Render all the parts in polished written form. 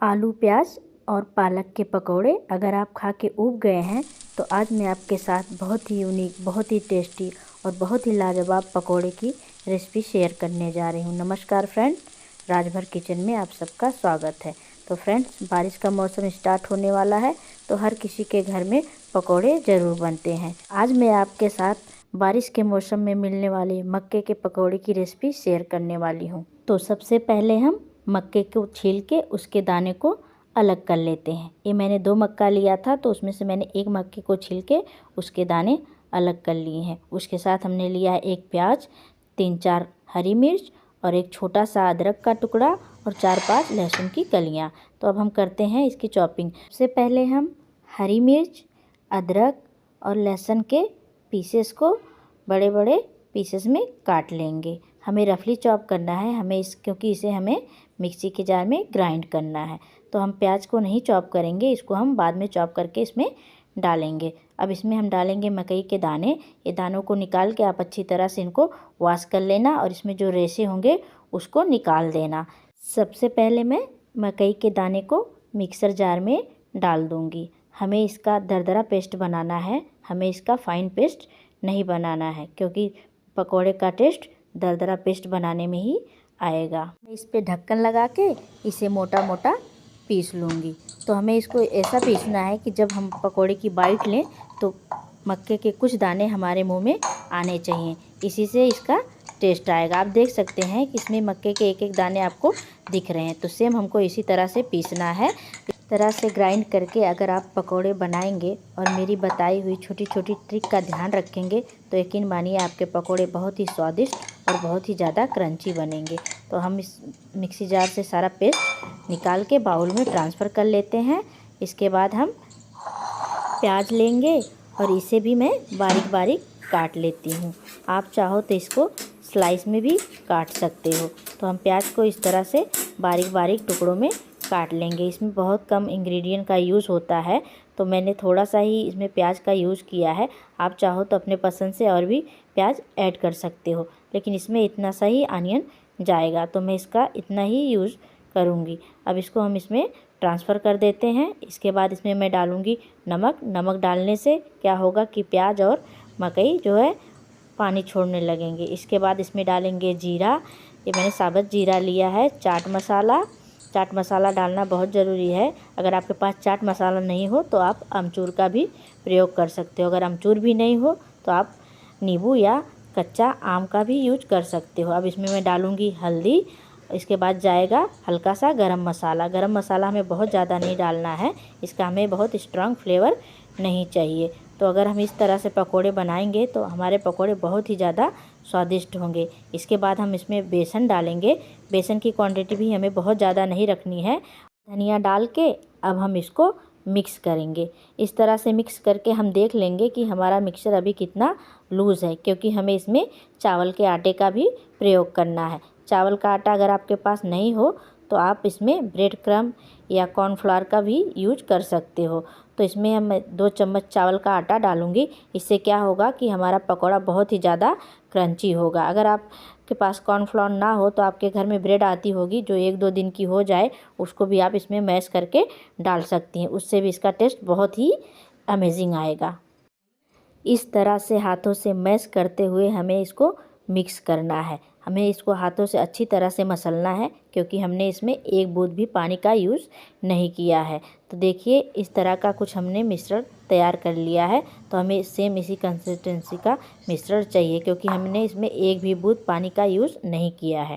आलू प्याज और पालक के पकोड़े अगर आप खा के ऊब गए हैं तो आज मैं आपके साथ बहुत ही यूनिक, बहुत ही टेस्टी और बहुत ही लाजवाब पकोड़े की रेसिपी शेयर करने जा रही हूँ। नमस्कार फ्रेंड, राजभर किचन में आप सबका स्वागत है। तो फ्रेंड्स, बारिश का मौसम स्टार्ट होने वाला है तो हर किसी के घर में पकोड़े ज़रूर बनते हैं। आज मैं आपके साथ बारिश के मौसम में मिलने वाले मक्के के पकोड़े की रेसिपी शेयर करने वाली हूँ। तो सबसे पहले हम मक्के को छील के उसके दाने को अलग कर लेते हैं। ये मैंने 2 मक्का लिया था तो उसमें से मैंने एक मक्के को छील के उसके दाने अलग कर लिए हैं। उसके साथ हमने लिया है 1 प्याज, 3-4 हरी मिर्च और एक छोटा सा अदरक का टुकड़ा और 4-5 लहसुन की कलियाँ। तो अब हम करते हैं इसकी चॉपिंग। सबसे पहले हम हरी मिर्च, अदरक और लहसुन के पीसेस को बड़े बड़े पीसेस में काट लेंगे। हमें रफली चॉप करना है, क्योंकि इसे हमें मिक्सी के जार में ग्राइंड करना है। तो हम प्याज को नहीं चॉप करेंगे, इसको हम बाद में चॉप करके इसमें डालेंगे। अब इसमें हम डालेंगे मकई के दाने। ये दानों को निकाल के आप अच्छी तरह से इनको वॉश कर लेना और इसमें जो रेशे होंगे उसको निकाल देना। सबसे पहले मैं मकई के दाने को मिक्सर जार में डाल दूँगी। हमें इसका दरदरा पेस्ट बनाना है, हमें इसका फाइन पेस्ट नहीं बनाना है, क्योंकि पकोड़े का टेस्ट दरदरा पेस्ट बनाने में ही आएगा। मैं इस पे ढक्कन लगा के इसे मोटा मोटा पीस लूँगी। तो हमें इसको ऐसा पीसना है कि जब हम पकोड़े की बाइट लें तो मक्के के कुछ दाने हमारे मुंह में आने चाहिए, इसी से इसका टेस्ट आएगा। आप देख सकते हैं कि इसमें मक्के के एक एक दाने आपको दिख रहे हैं। तो सेम हमको इसी तरह से पीसना है। इस तरह से ग्राइंड करके अगर आप पकोड़े बनाएंगे और मेरी बताई हुई छोटी छोटी ट्रिक का ध्यान रखेंगे तो यकीन मानिए आपके पकोड़े बहुत ही स्वादिष्ट और बहुत ही ज़्यादा क्रंची बनेंगे। तो हम इस मिक्सी जार से सारा पेस्ट निकाल के बाउल में ट्रांसफ़र कर लेते हैं। इसके बाद हम प्याज लेंगे और इसे भी मैं बारीक बारीक काट लेती हूँ। आप चाहो तो इसको स्लाइस में भी काट सकते हो। तो हम प्याज को इस तरह से बारीक बारीक टुकड़ों में काट लेंगे। इसमें बहुत कम इंग्रेडिएंट का यूज़ होता है तो मैंने थोड़ा सा ही इसमें प्याज का यूज़ किया है। आप चाहो तो अपने पसंद से और भी प्याज ऐड कर सकते हो, लेकिन इसमें इतना सा ही अनियन जाएगा तो मैं इसका इतना ही यूज़ करूँगी। अब इसको हम इसमें ट्रांसफ़र कर देते हैं। इसके बाद इसमें मैं डालूँगी नमक। नमक डालने से क्या होगा कि प्याज और मकई जो है पानी छोड़ने लगेंगे। इसके बाद इसमें डालेंगे जीरा। ये मैंने साबुत जीरा लिया है। चाट मसाला डालना बहुत ज़रूरी है। अगर आपके पास चाट मसाला नहीं हो तो आप अमचूर का भी प्रयोग कर सकते हो। अगर अमचूर भी नहीं हो तो आप नींबू या कच्चा आम का भी यूज कर सकते हो। अब इसमें मैं डालूँगी हल्दी। इसके बाद जाएगा हल्का सा गरम मसाला। गरम मसाला हमें बहुत ज़्यादा नहीं डालना है, इसका हमें बहुत स्ट्रॉन्ग फ्लेवर नहीं चाहिए। तो अगर हम इस तरह से पकोड़े बनाएंगे तो हमारे पकोड़े बहुत ही ज़्यादा स्वादिष्ट होंगे। इसके बाद हम इसमें बेसन डालेंगे। बेसन की क्वांटिटी भी हमें बहुत ज़्यादा नहीं रखनी है। धनिया डाल के अब हम इसको मिक्स करेंगे। इस तरह से मिक्स करके हम देख लेंगे कि हमारा मिक्सचर अभी कितना लूज़ है, क्योंकि हमें इसमें चावल के आटे का भी प्रयोग करना है। चावल का आटा अगर आपके पास नहीं हो तो आप इसमें ब्रेड क्रम्ब या कॉर्नफ्लावर का भी यूज कर सकते हो। तो इसमें हम 2 चम्मच चावल का आटा डालूँगी। इससे क्या होगा कि हमारा पकौड़ा बहुत ही ज़्यादा क्रंची होगा। अगर आपके पास कॉर्नफ्लावर ना हो तो आपके घर में ब्रेड आती होगी जो 1-2 दिन की हो जाए, उसको भी आप इसमें मैश करके डाल सकती हैं। उससे भी इसका टेस्ट बहुत ही अमेजिंग आएगा। इस तरह से हाथों से मैश करते हुए हमें इसको मिक्स करना है। हमें इसको हाथों से अच्छी तरह से मसलना है, क्योंकि हमने इसमें एक बूंद भी पानी का यूज़ नहीं किया है। तो देखिए इस तरह का कुछ हमने मिश्रण तैयार कर लिया है। तो हमें सेम इसी कंसिस्टेंसी का मिश्रण चाहिए, क्योंकि हमने इसमें एक भी बूंद पानी का यूज़ नहीं किया है।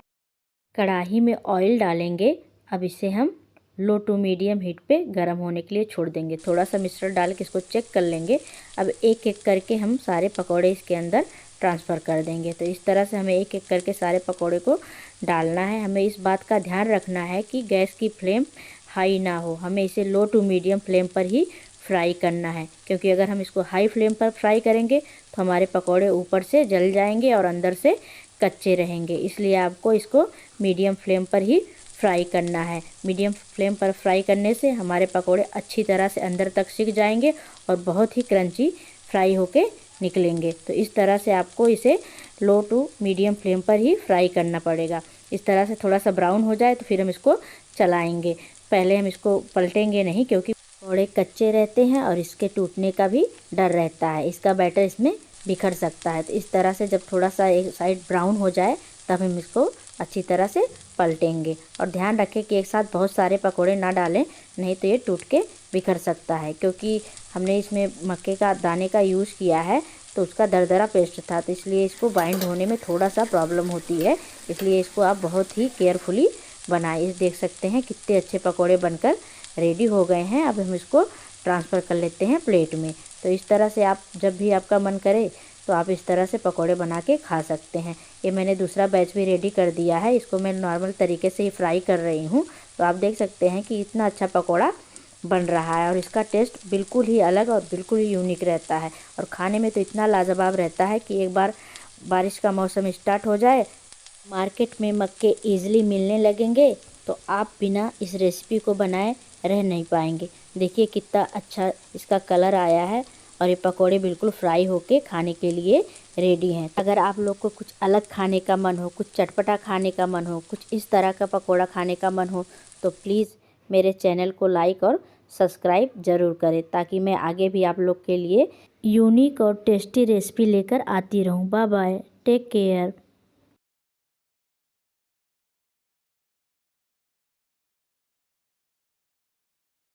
कढ़ाई में ऑयल डालेंगे। अब इसे हम लो टू मीडियम हीट पे गर्म होने के लिए छोड़ देंगे। थोड़ा सा मिश्रण डाल के इसको चेक कर लेंगे। अब एक एक करके हम सारे पकोड़े इसके अंदर ट्रांसफ़र कर देंगे। तो इस तरह से हमें एक एक करके सारे पकोड़े को डालना है। हमें इस बात का ध्यान रखना है कि गैस की फ्लेम हाई ना हो, हमें इसे लो टू मीडियम फ्लेम पर ही फ्राई करना है, क्योंकि अगर हम इसको हाई फ्लेम पर फ्राई करेंगे तो हमारे पकोड़े ऊपर से जल जाएंगे और अंदर से कच्चे रहेंगे। इसलिए आपको इसको मीडियम फ्लेम पर ही फ्राई करना है। मीडियम फ्लेम पर फ्राई करने से हमारे पकोड़े अच्छी तरह से अंदर तक सिक जाएंगे और बहुत ही क्रंची फ्राई होके निकलेंगे। तो इस तरह से आपको इसे लो टू मीडियम फ्लेम पर ही फ्राई करना पड़ेगा। इस तरह से थोड़ा सा ब्राउन हो जाए तो फिर हम इसको चलाएंगे। पहले हम इसको पलटेंगे नहीं, क्योंकि पकौड़े कच्चे रहते हैं और इसके टूटने का भी डर रहता है, इसका बैटर इसमें बिखर सकता है। तो इस तरह से जब थोड़ा सा एक साइड ब्राउन हो जाए तब हम इसको अच्छी तरह से पलटेंगे। और ध्यान रखें कि एक साथ बहुत सारे पकौड़े ना डालें, नहीं तो ये टूट के बिखर सकता है, क्योंकि हमने इसमें मक्के का दाने का यूज़ किया है तो उसका दरदरा पेस्ट था, तो इसलिए इसको बाइंड होने में थोड़ा सा प्रॉब्लम होती है। इसलिए इसको आप बहुत ही केयरफुली बनाइए। देख सकते हैं कितने अच्छे पकौड़े बनकर रेडी हो गए हैं। अब हम इसको ट्रांसफ़र कर लेते हैं प्लेट में। तो इस तरह से आप जब भी आपका मन करे तो आप इस तरह से पकौड़े बना के खा सकते हैं। ये मैंने दूसरा बैच भी रेडी कर दिया है, इसको मैं नॉर्मल तरीके से ही फ्राई कर रही हूँ। तो आप देख सकते हैं कि इतना अच्छा पकौड़ा बन रहा है और इसका टेस्ट बिल्कुल ही अलग और बिल्कुल ही यूनिक रहता है और खाने में तो इतना लाजवाब रहता है कि एक बार बारिश का मौसम स्टार्ट हो जाए, मार्केट में मक्के ईज़िली मिलने लगेंगे, तो आप बिना इस रेसिपी को बनाए रह नहीं पाएंगे। देखिए कितना अच्छा इसका कलर आया है और ये पकोड़े बिल्कुल फ्राई होके खाने के लिए रेडी हैं। अगर आप लोग को कुछ अलग खाने का मन हो, कुछ चटपटा खाने का मन हो, कुछ इस तरह का पकोड़ा खाने का मन हो, तो प्लीज़ मेरे चैनल को लाइक और सब्सक्राइब ज़रूर करें, ताकि मैं आगे भी आप लोग के लिए यूनिक और टेस्टी रेसिपी लेकर आती रहूँ। Bye bye, take care.